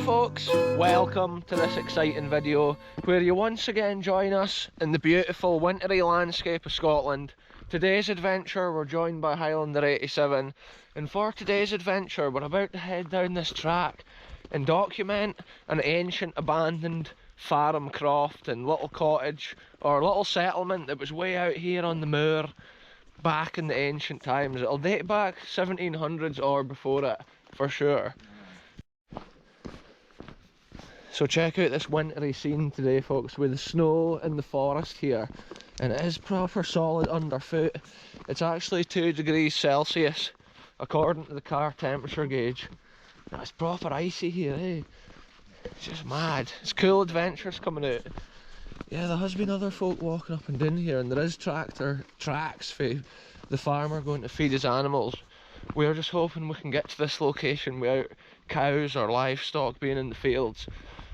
folks, welcome to this exciting video where you once again join us in the beautiful wintry landscape of Scotland. Today's adventure we're joined by Highlander 87, and for today's adventure we're about to head down this track and document an ancient abandoned farm croft and little cottage or little settlement that was way out here on the moor back in the ancient times. It'll date back 1700s or before it for sure. So check out this wintry scene today folks, with the snow in the forest here, and it is proper solid underfoot. It's actually 2 degrees Celsius according to the car temperature gauge. Now, it's proper icy here, eh? It's just mad. It's cool adventures coming out. Yeah, there has been other folk walking up and down here, and there is tractor tracks for the farmer going to feed his animals. We're just hoping we can get to this location without cows or livestock being in the fields,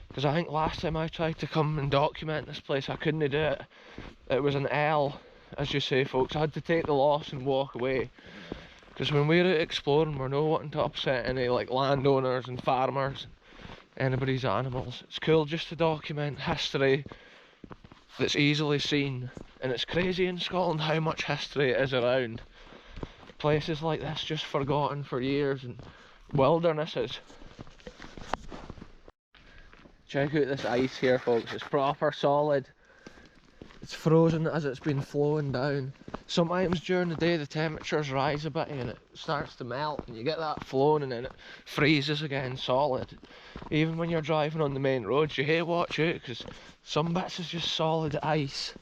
because I think last time I tried to come and document this place I couldn't do it. It was an L, as you say folks. I had to take the loss and walk away, because when we're out exploring we're not wanting to upset any like landowners and farmers, anybody's animals. It's cool just to document history that's easily seen, and it's crazy in Scotland how much history is around. Places like this just forgotten for years, and wildernesses. Check out this ice here folks, it's proper solid. It's frozen as it's been flowing down. Sometimes during the day the temperatures rise a bit and it starts to melt and you get that flowing, and then it freezes again solid. Even when you're driving on the main roads you hey watch out, because some bits is just solid ice.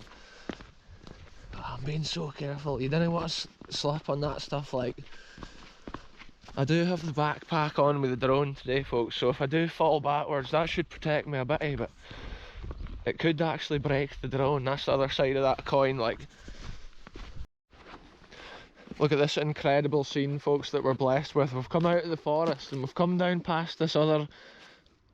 I'm being so careful, you didn't want to slip on that stuff. Like, I do have the backpack on with the drone today folks, so if I do fall backwards that should protect me a bit, but it could actually break the drone. That's the other side of that coin. Like, look at this incredible scene folks that we're blessed with. We've come out of the forest and we've come down past this other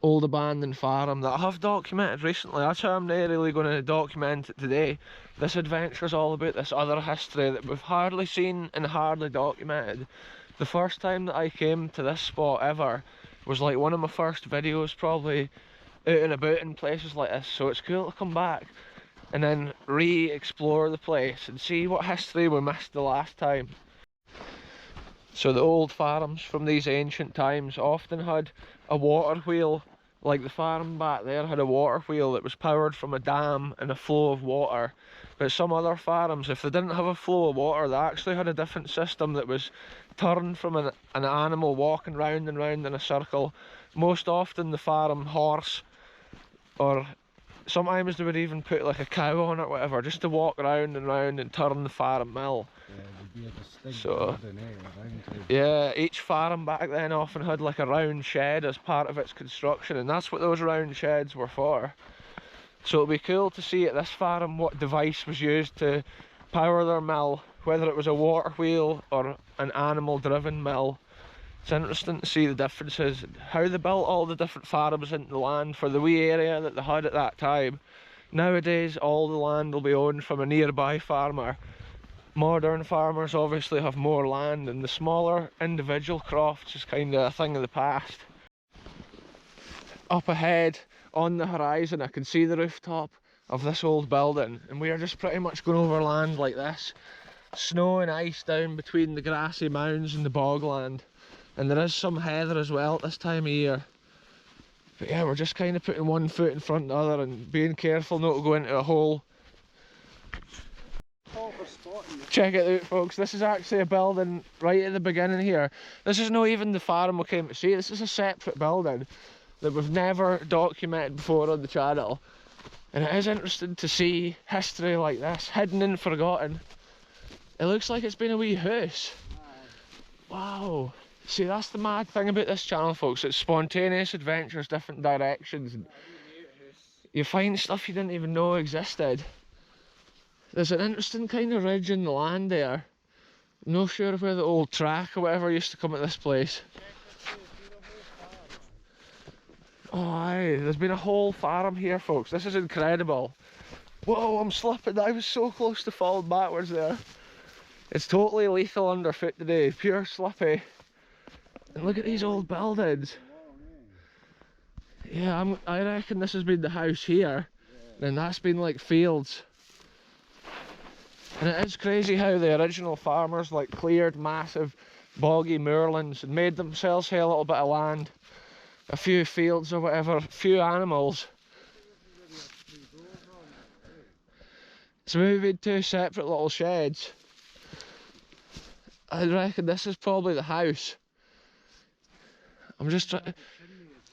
old abandoned farm that I have documented recently. That's how I'm not really going to document it today. This adventure's all about this other history that we've hardly seen and hardly documented. The first time that I came to this spot ever was like one of my first videos, probably out and about in places like this, so it's cool to come back and then re-explore the place and see what history we missed the last time. So the old farms from these ancient times often had a water wheel. Like the farm back there had a water wheel that was powered from a dam and a flow of water. But some other farms, if they didn't have a flow of water, they actually had a different system that was turned from an animal walking round and round in a circle. Most often the farm horse, or sometimes they would even put like a cow on it or whatever, just to walk round and round and turn the farm mill. So yeah, each farm back then often had like a round shed as part of its construction, and that's what those round sheds were for. So it'll be cool to see at this farm what device was used to power their mill, whether it was a water wheel or an animal driven mill. It's interesting to see the differences, how they built all the different farms into the land for the wee area that they had at that time. Nowadays all the land will be owned from a nearby farmer. Modern farmers obviously have more land, and the smaller individual crofts is kind of a thing of the past. Up ahead on the horizon I can see the rooftop of this old building, and we are just pretty much going over land like this. Snow and ice down between the grassy mounds and the bogland, and there is some heather as well at this time of year. But yeah, we're just kind of putting one foot in front of the other and being careful not to go into a hole. Check it out folks, this is actually a building right at the beginning here. This is not even the farm we came to see, this is a separate building that we've never documented before on the channel. And it is interesting to see history like this, hidden and forgotten. It looks like it's been a wee house. Wow. See, that's the mad thing about this channel folks, it's spontaneous adventures, different directions. And you find stuff you didn't even know existed. There's an interesting kind of ridge in the land there. I'm not sure where the old track or whatever used to come at this place. Oh aye, there's been a whole farm here folks, this is incredible. Whoa, I'm slipping, I was so close to falling backwards there. It's totally lethal underfoot today, pure slippy. And look at these old buildings. Yeah, I reckon this has been the house here, and that's been like fields. And it is crazy how the original farmers like cleared massive boggy moorlands and made themselves a little bit of land, a few fields or whatever, a few animals. So maybe we had two separate little sheds. I reckon this is probably the house. I'm just trying.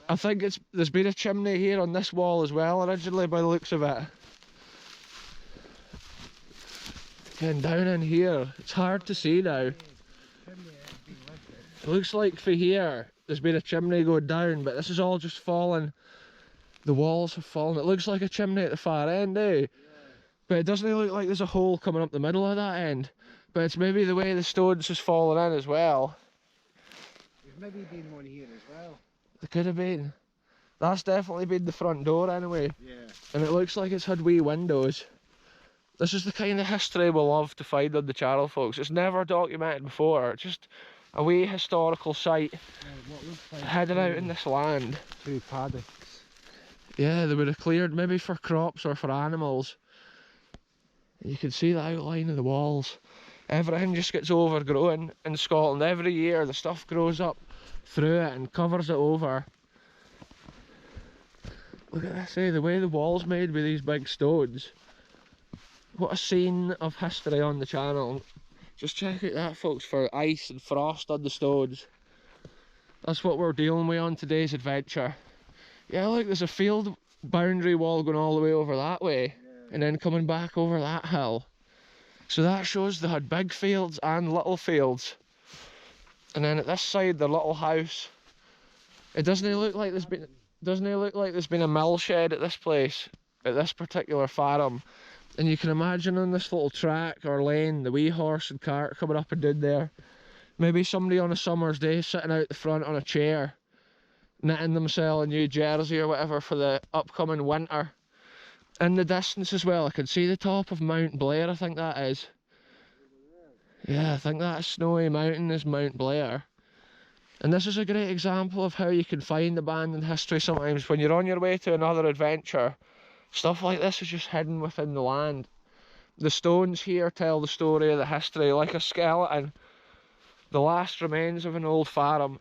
I think there's been a chimney here on this wall as well originally by the looks of it. Getting down in here, it's hard to see now. It looks like for here there's been a chimney going down, but this is all just fallen. The walls have fallen. It looks like a chimney at the far end, eh? But it doesn't look like there's a hole coming up the middle of that end. But it's maybe the way the stones has fallen in as well. There's maybe been one here as well. There could have been. That's definitely been the front door anyway. Yeah. And it looks like it's had wee windows. This is the kind of history we love to find on the channel, folks. It's never documented before. It's just a wee historical site What looks like hidden out in this land. two paddocks. Yeah, they would have cleared maybe for crops or for animals. You can see the outline of the walls. Everything just gets overgrown in Scotland. Every year the stuff grows up through it and covers it over. Look at this, eh? The way the wall's made with these big stones. What a scene of history on the channel. Just check out that, folks, for ice and frost on the stones. That's what we're dealing with on today's adventure. Yeah, look, there's a field boundary wall going all the way over that way, and then coming back over that hill. So that shows they had big fields and little fields. And then at this side, their little house. It doesn't look like there's been a mill shed at this place, at this particular farm. And you can imagine on this little track or lane, the wee horse and cart coming up and down there. Maybe somebody on a summer's day sitting out the front on a chair, knitting themselves a new jersey or whatever for the upcoming winter. In the distance as well, I can see the top of Mount Blair, I think that is. Yeah, I think that snowy mountain is Mount Blair. And this is a great example of how you can find abandoned history sometimes when you're on your way to another adventure. Stuff like this is just hidden within the land. The stones here tell the story of the history, like a skeleton. The last remains of an old farm.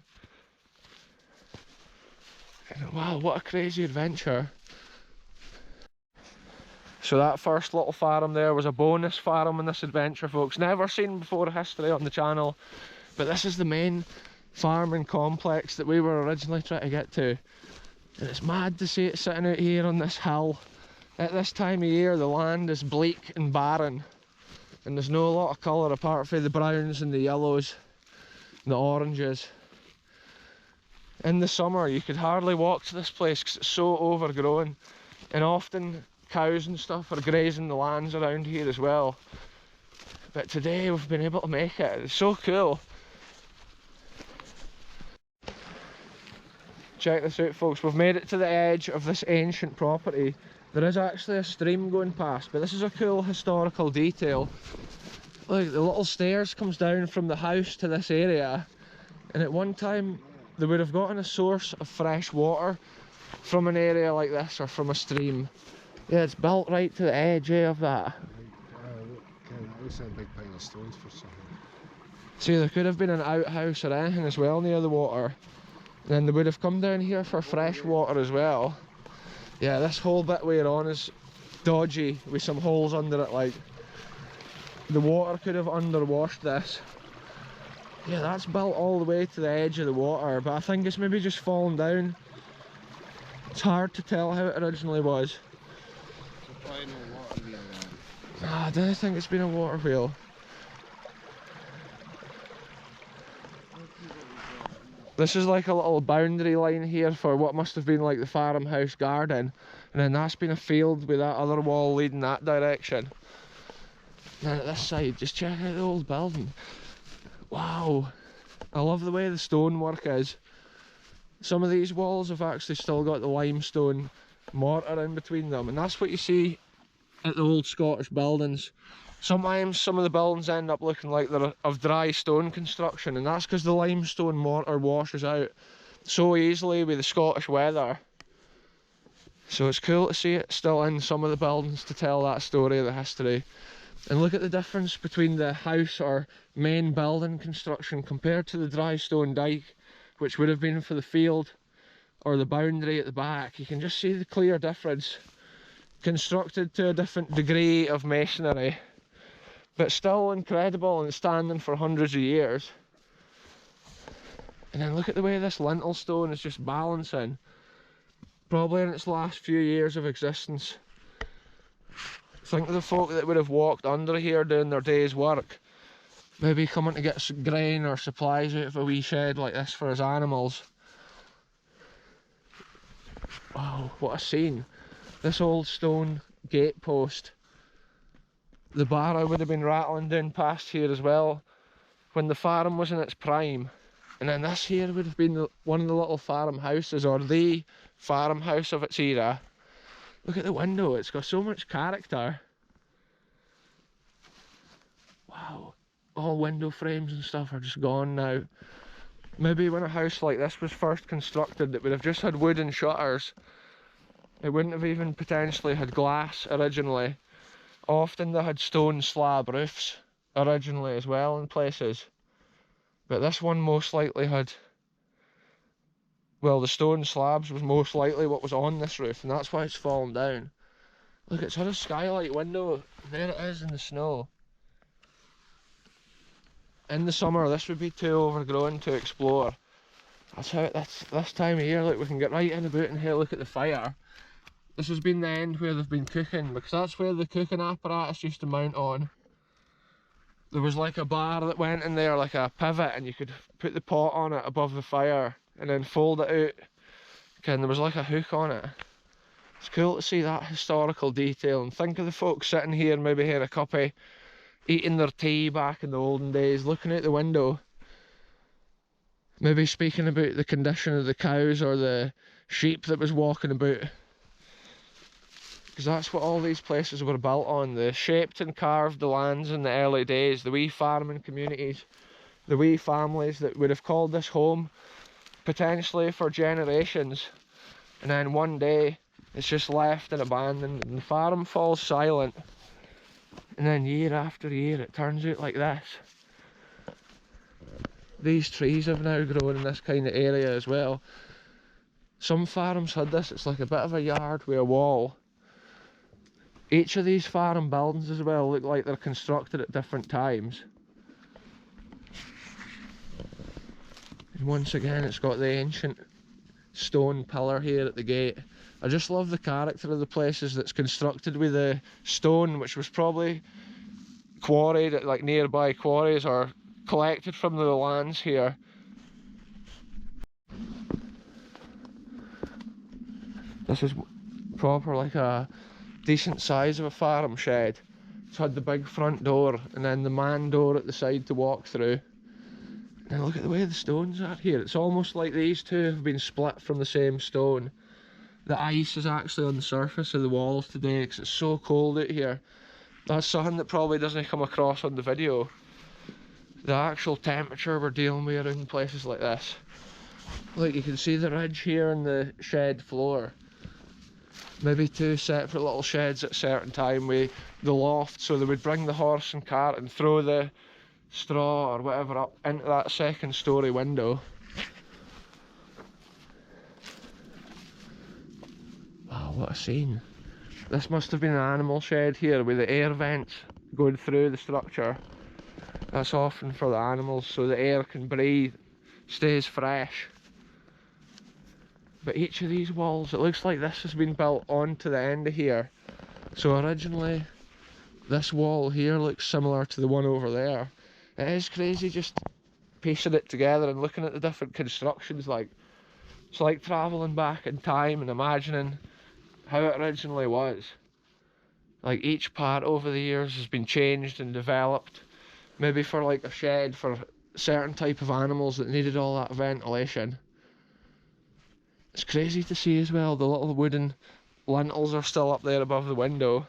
And wow, what a crazy adventure. So that first little farm there was a bonus farm in this adventure, folks. Never seen before history on the channel. But this is the main farming complex that we were originally trying to get to. And it's mad to see it sitting out here on this hill. At this time of year, the land is bleak and barren, and there's no lot of colour apart from the browns and the yellows and the oranges. In the summer, you could hardly walk to this place because it's so overgrown, and often cows and stuff are grazing the lands around here as well. But today we've been able to make it. It's so cool. Check this out, folks. We've made it to the edge of this ancient property. There is actually a stream going past, but this is a cool historical detail. Look, the little stairs comes down from the house to this area, and at one time they would have gotten a source of fresh water from an area like this or from a stream. Yeah, it's built right to the edge of that. It looks like a big pile of stones for something. See, there could have been an outhouse or anything as well near the water. And then they would have come down here for fresh water as well. Yeah, this whole bit we're on is dodgy with some holes under it, like the water could have underwashed this. Yeah, that's built all the way to the edge of the water, but I think it's maybe just fallen down. It's hard to tell how it originally was. So probably no water wheel there. Nah, I don't think it's been a water wheel. This is like a little boundary line here for what must have been like the farmhouse garden, and then that's been a field with that other wall leading that direction. And then at this side, just check out the old building. Wow, I love the way the stonework is. Some of these walls have actually still got the limestone mortar in between them, and that's what you see at the old Scottish buildings. Sometimes some of the buildings end up looking like they're of dry stone construction, and that's because the limestone mortar washes out so easily with the Scottish weather. So it's cool to see it still in some of the buildings to tell that story of the history. And look at the difference between the house or main building construction compared to the dry stone dyke, which would have been for the field or the boundary at the back. You can just see the clear difference. Constructed to a different degree of masonry, but still incredible and standing for hundreds of years. And then look at the way this lintel stone is just balancing, probably in its last few years of existence. Think of the folk that would have walked under here doing their day's work, maybe coming to get some grain or supplies out of a wee shed like this for his animals. Wow, what a scene. This old stone gate post, the barra would have been rattling down past here as well when the farm was in its prime. And then this here would have been one of the little farmhouses, or the farmhouse of its era. Look at the window, it's got so much character. Wow, all window frames and stuff are just gone now. Maybe when a house like this was first constructed, it would have just had wooden shutters. It wouldn't have even potentially had glass originally. Often they had stone slab roofs originally as well in places. But this one most likely had, well, the stone slabs was most likely what was on this roof, and that's why it's fallen down. Look, it's had a skylight window. There it is in the snow. In the summer this would be too overgrown to explore. That's how that's this time of year. Look, we can get right in about and have a look at the fire. This has been the end where they've been cooking, because that's where the cooking apparatus used to mount on. There was like a bar that went in there, like a pivot, and you could put the pot on it above the fire and then fold it out. Okay, and there was like a hook on it. It's cool to see that historical detail, and think of the folks sitting here maybe having a cuppa, eating their tea back in the olden days, looking out the window. Maybe speaking about the condition of the cows or the sheep that was walking about. Because that's what all these places were built on. They shaped and carved the lands in the early days, the wee farming communities, the wee families that would have called this home potentially for generations. And then one day it's just left and abandoned and the farm falls silent. And then year after year it turns out like this. These trees have now grown in this kind of area as well. Some farms had this, it's like a bit of a yard with a wall. Each of these farm buildings as well look like they're constructed at different times. And once again it's got the ancient stone pillar here at the gate. I just love the character of the places that's constructed with the stone, which was probably quarried at like nearby quarries or collected from the lands here. This is proper like a decent size of a farm shed. It's had the big front door and then the man door at the side to walk through. And look at the way the stones are here. It's almost like these two have been split from the same stone. The ice is actually on the surface of the walls today because it's so cold out here. That's something that probably doesn't come across on the video. The actual temperature we're dealing with around places like this. Look, you can see the ridge here in the shed floor. Maybe two separate little sheds at a certain time with the loft, so they would bring the horse and cart and throw the straw or whatever up into that second story window. Wow, what a scene. This must have been an animal shed here with the air vents going through the structure. That's often for the animals so the air can breathe, stays fresh. But each of these walls, it looks like this has been built onto the end of here. So originally this wall here looks similar to the one over there. It is crazy just piecing it together and looking at the different constructions. Like, it's like travelling back in time and imagining how it originally was. Like, each part over the years has been changed and developed. Maybe for like a shed for a certain type of animals that needed all that ventilation. It's crazy to see as well, the little wooden lintels are still up there above the window.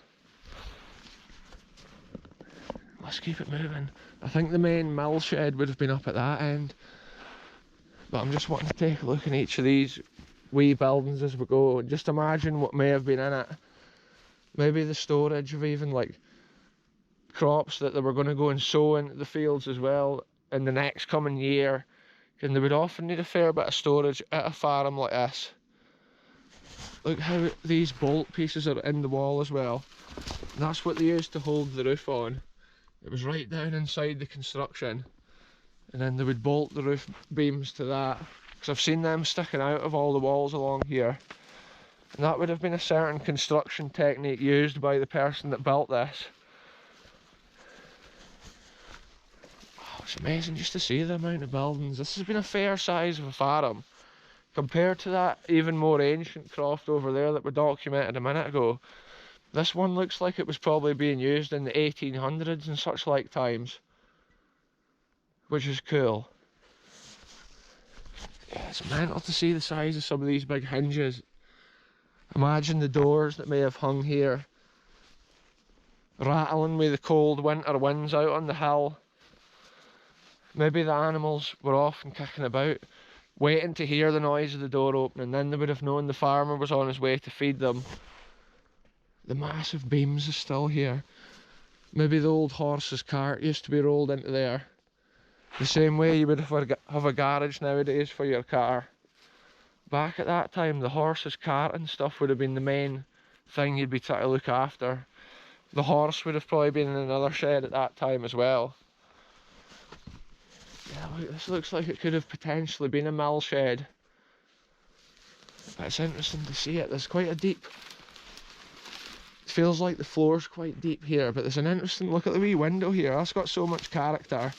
Let's keep it moving. I think the main mill shed would have been up at that end. But I'm just wanting to take a look in each of these wee buildings as we go, and just imagine what may have been in it. Maybe the storage of even like crops that they were going to go and sow into the fields as well in the next coming year, and they would often need a fair bit of storage at a farm like this. Look how these bolt pieces are in the wall as well. That's what they used to hold the roof on. It was right down inside the construction, and then they would bolt the roof beams to that, because I've seen them sticking out of all the walls along here. And that would have been a certain construction technique used by the person that built this. Oh, it's amazing just to see the amount of buildings. This has been a fair size of a farm compared to that even more ancient croft over there that we documented a minute ago. This one looks like it was probably being used in the 1800s and such like times, which is cool. Yeah, it's mental to see the size of some of these big hinges. Imagine the doors that may have hung here, rattling with the cold winter winds out on the hill. Maybe the animals were off and kicking about, waiting to hear the noise of the door opening, then they would have known the farmer was on his way to feed them. The massive beams are still here. Maybe the old horse's cart used to be rolled into there. The same way you would have a garage nowadays for your car. Back at that time, the horse's cart and stuff would have been the main thing you'd be trying to look after. The horse would have probably been in another shed at that time as well. Yeah, look, this looks like it could have potentially been a mill shed. But it's interesting to see it. There's quite a deep... It feels like the floor's quite deep here, but there's an interesting look at the wee window here. That's got so much character.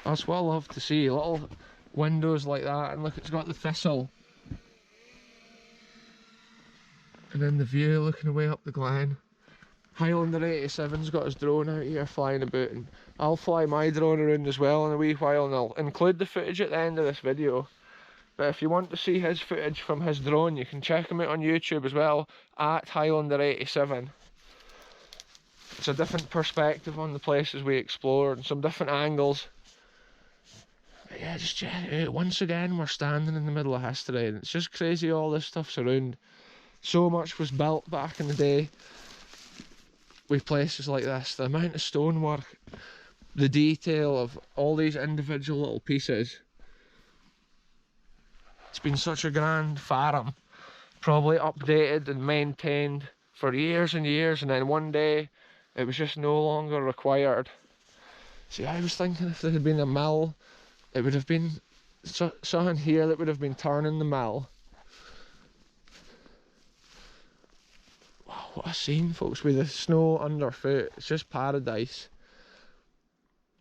That's what I love to see. Little windows like that, and look, it's got the thistle. And then the view looking away up the glen. Highlander 87's got his drone out here flying about, and I'll fly my drone around as well in a wee while, and I'll include the footage at the end of this video. But if you want to see his footage from his drone, you can check him out on YouTube as well, at Highlander 87. It's a different perspective on the places we explore and some different angles. But yeah, just check it out. Once again, we're standing in the middle of history, and it's just crazy all this stuff's around. So much was built back in the day with places like this. The amount of stonework, the detail of all these individual little pieces. It's been such a grand farm, probably updated and maintained for years and years, and then one day it was just no longer required. See, I was thinking if there had been a mill, it would have been something here that would have been turning the mill. Wow, what a scene, folks, with the snow underfoot. It's just paradise.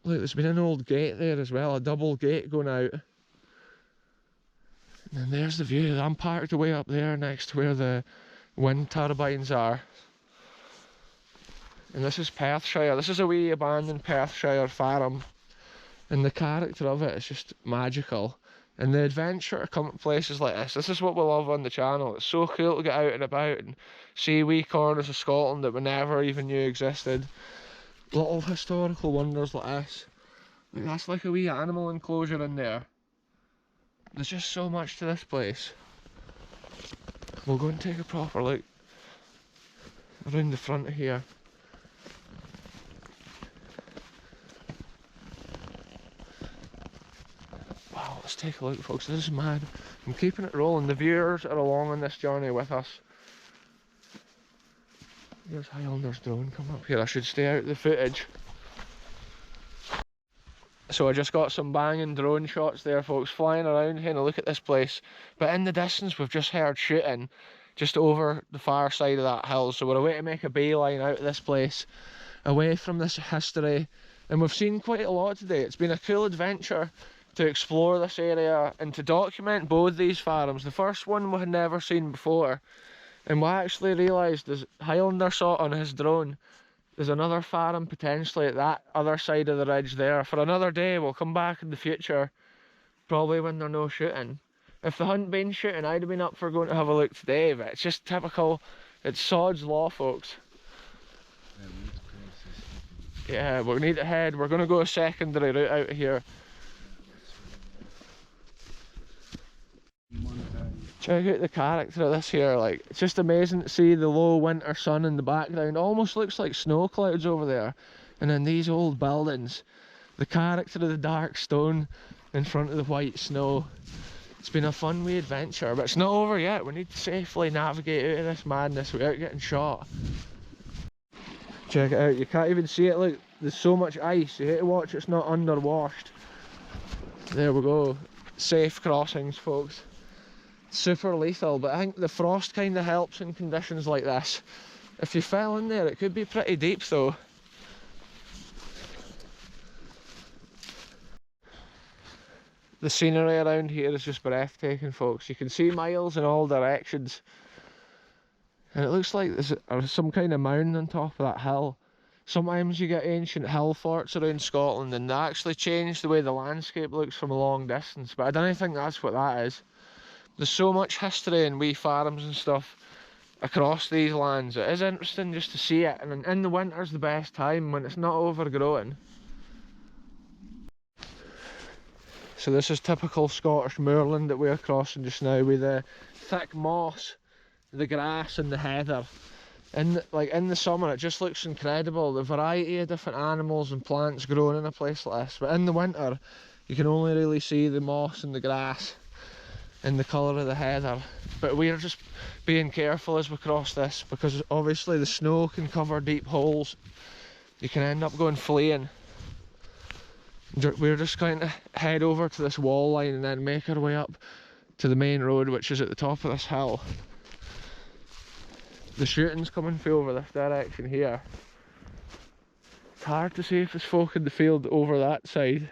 Look, there's been an old gate there as well, a double gate going out. And then there's the view. I'm parked away up there next to where the wind turbines are. And this is Perthshire. This is a wee abandoned Perthshire farm. And the character of it is just magical. And the adventure to come to places like this is what we love on the channel. It's so cool to get out and about and see wee corners of Scotland that we never even knew existed. Little historical wonders like this. Like, that's like a wee animal enclosure in there. There's just so much to this place. We'll go and take a proper look around the front of here. Wow, let's take a look, folks. This is mad. I'm keeping it rolling. The viewers are along on this journey with us. Here's Highlander's drone come up here. I should stay out of the footage. So I just got some banging drone shots there, folks, flying around here. Look at this place. But in the distance, we've just heard shooting just over the far side of that hill. So we're away to make a beeline out of this place, away from this history. And we've seen quite a lot today. It's been a cool adventure to explore this area and to document both these farms. The first one we had never seen before. And we actually realised, as Highlander saw it on his drone, there's another farm potentially at that other side of the ridge there. For another day, we'll come back in the future, probably when there's no shooting. If there hadn't been shooting, I'd have been up for going to have a look today, but it's just typical. It's sod's law, folks. Yeah, we need to head. We're going to go a secondary route out of here. Check out the character of this here, like, it's just amazing to see the low winter sun in the background. It almost looks like snow clouds over there. And then these old buildings, the character of the dark stone in front of the white snow. It's been a fun wee adventure, but it's not over yet. We need to safely navigate out of this madness without getting shot. Check it out, you can't even see it, look, there's so much ice, you hate to watch it's not underwashed. There we go, safe crossings folks. Super lethal, but I think the frost kind of helps in conditions like this. If you fell in there, it could be pretty deep though. The scenery around here is just breathtaking folks. You can see miles in all directions. And it looks like there's some kind of mound on top of that hill. Sometimes you get ancient hill forts around Scotland and they actually change the way the landscape looks from a long distance, but I don't think that's what that is. There's so much history and wee farms and stuff across these lands. It is interesting just to see it, and in the winter's the best time when it's not overgrown. So this is typical Scottish moorland that we're crossing just now, with the thick moss, the grass and the heather. In the summer it just looks incredible, the variety of different animals and plants growing in a place like this, but in the winter you can only really see the moss and the grass and the colour of the heather. But we're just being careful as we cross this, because obviously the snow can cover deep holes. You can end up going fleeing. We're just going to head over to this wall line and then make our way up to the main road, which is at the top of this hill. The shooting's coming through over this direction here. It's hard to see if there's folk in the field over that side.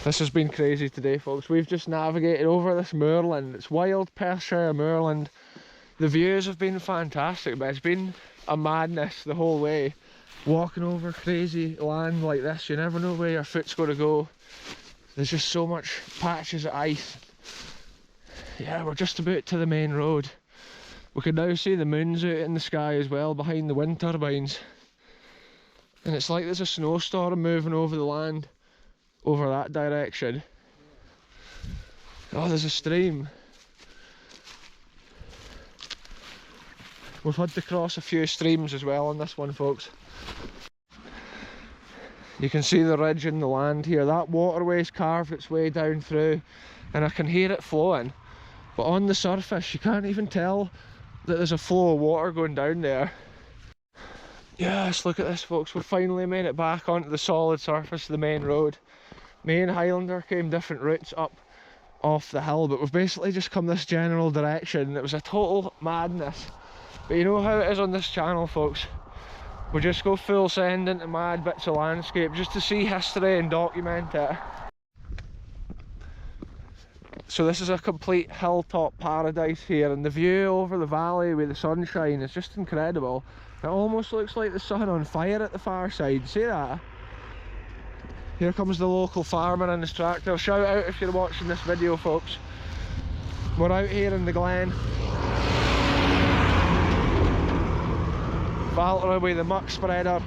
This has been crazy today folks. We've just navigated over this moorland. It's wild Perthshire moorland. The views have been fantastic, but it's been a madness the whole way. Walking over crazy land like this, you never know where your foot's going to go. There's just so much patches of ice. Yeah, we're just about to the main road. We can now see the moons out in the sky as well behind the wind turbines. And it's like there's a snowstorm moving over the land over that direction. Oh, there's a stream. We've had to cross a few streams as well on this one folks. You can see the ridge in the land here. That waterway's carved its way down through and I can hear it flowing, but on the surface you can't even tell that there's a flow of water going down there. Yes, look at this folks, we've finally made it back onto the solid surface of the main road. Me and Highlander came different routes up off the hill, but we've basically just come this general direction. It was a total madness, but you know how it is on this channel folks. We just go full send into mad bits of landscape just to see history and document it. So this is a complete hilltop paradise here, and the view over the valley with the sunshine is just incredible. It almost looks like the sun on fire at the far side, see that? Here comes the local farmer and his tractor. Shout out if you're watching this video folks. We're out here in the glen. Valtra with the muck spreader,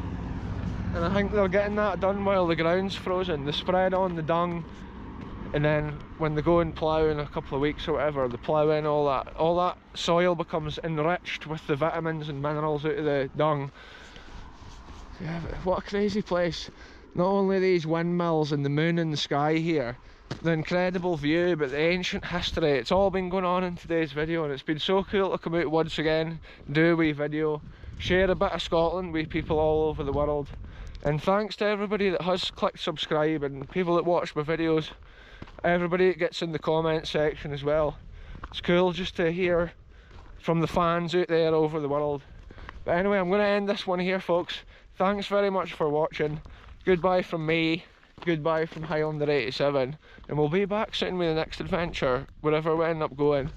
and I think they're getting that done while the ground's frozen. They spread on the dung, and then when they go and plough in a couple of weeks or whatever, they plough in all that soil becomes enriched with the vitamins and minerals out of the dung. Yeah, but what a crazy place. Not only these windmills and the moon in the sky here, the incredible view, but the ancient history. It's all been going on in today's video, and it's been so cool to come out once again, do a wee video, share a bit of Scotland with people all over the world. And thanks to everybody that has clicked subscribe and people that watch my videos, everybody that gets in the comment section as well. It's cool just to hear from the fans out there over the world. But anyway, I'm going to end this one here folks. Thanks very much for watching. Goodbye from me, goodbye from Highlander 87, and we'll be back soon with the next adventure, wherever we end up going.